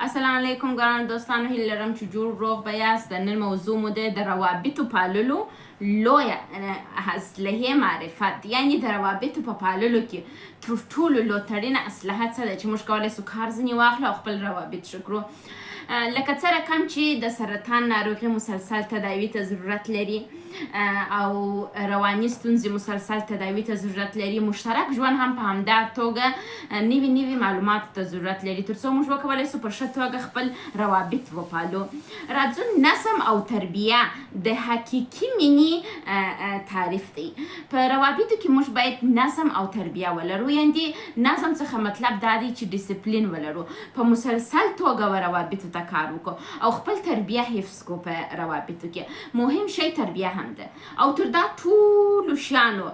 السلام علیکم ګرانو دوستانو، هیله لرم چې جوړ روغ به یاست. د نن موضوع مو د روابطو پاللو لویې اسلحې معرفت، یعنی د روابطو په پاللو کې تر ټولو لوتړینه اسلحه څه ده چې موږ کولی سو کار ځینې واخلو او خپل روابط ښه کړو. لکه څه رقم چې د سرطان ناروغي مسلسل تداوي ته ضرورت لري او رواني ستونزې مسلسل تداوي ته ضرورت لري. مشترک ژوند هم په همدا توګه نوي معلوماتو ته ضرورت لري تر څو موږ وکولی سو په ښه توګه خپل روابط وپالو. راځو نظم او تربیه د حقیقي مینې تعریف دی. په روابطو کې موږ باید نظم او تربیه ولرو، یعنې نظم څخه مطلب دا دی چې ډیسپلین ولرو، په مسلسل توګه و روابطو ته کار وکړو او خپل تربیه حفظ کو. په روابطو کې مهم شی تربیه هم ده او تر دا ټولو شیانو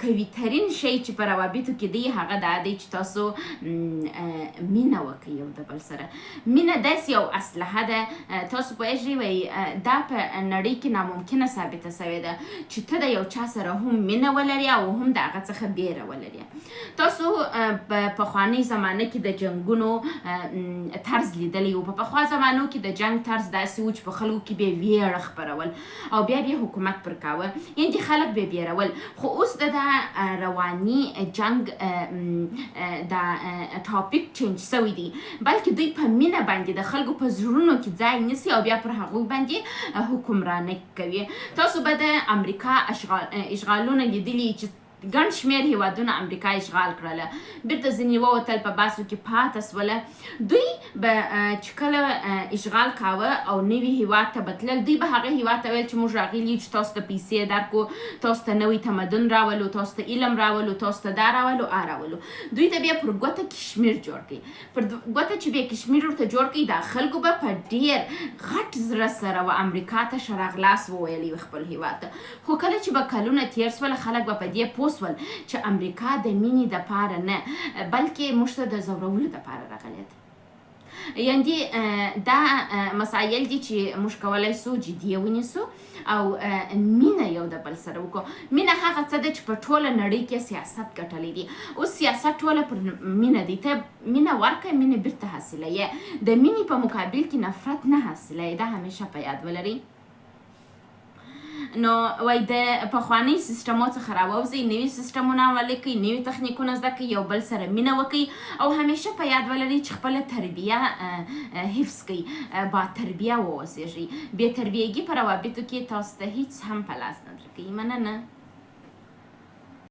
قوي ترین شی چې په روابطو کې دی هغه دا دی چې تاسو مینه وکړئ یو د بل سره. مینه داسې یو اسلحه ده، تاسو پوهیږئ وایي دا په نړۍ کې ناممکنه ثابته سوې ده چې ته د یو چا سره هم مینه ولري او هم د هغه څخه بیره ولري. تاسو په پخوانۍ زمانه کې د جنګونو طرز لیدلی و. په پخوا زمانو کې د جنګ طرز داسې و چې په خلکو کې به ویره خپرول او بیا حکومت پر کاوه، یعنې خلک به بیرول. خو اوس د رواني جنګ دا ټاپک چینج سوی دی، بلکې دوی په مینه باندې د خلکو په زړونو کې ځای نیسي او بیا پر هغوی باندې حکمراني کوي. تاسو به د امریکا اشغالونه لیدلي چې ګڼ شمېر هیوادونه امریکا اشغال کړله، بیرته ځینې ووتل په باسو کې پاته سوله. دوی به چې کله اشغال کاوه او نوي هیواد ته به تلل، دوی به هغه هیواد ته ویل چې موږ راغلي چې تاسو ته پیسې درکو، تاسو ته نوی تمدن راولو، تاسو ته علم راولو، تاسو ته دا راولو راولو. دوی ته بیا پر ګوته کشمیر جوړ کړي. پر ګوته چې بیا کشمیر ورته جوړ کړي، دا خلکو به په ډېر غټ زړه سره و امریکا ته ښه راغلاست وویلی خپل هیواد ته. خو کله چې به کلونه تېر سول، خلک به په دې پوه سول چې امریکا د مینې دپاره نه بلکې موږ ته د ځورولو دپاره راغلی ده. یعنې دا مسایل دي چې موږ کولی سو جدیه ونیسو او مینه یو د بل سره وکړو. مینه هغه څه ده چې په ټوله نړۍ کې سیاست ګټلی دی. اوس سیاست ټوله پر مینه دی. ته مینه ورکړه، مینه بیرته حاصلوې. د مینې په مقابل کې نفرت نه حاصلوې. دا همیشه په یاد ولرئ. نو وای د پخواني سیستمو څخه راووځئ، نوي سیستمونه عملي کړئ، نوي تخنیکونه زده کړئ، یو بل سره مینه وکړئ او همیشه په یاد ولرئ چې خپله تربیه حفظ کړئ، با تربیه واوسېږئ. بې تربیهګي په روابطو کې تاسو ته هیڅ هم په لاس نه درکوي. مننه.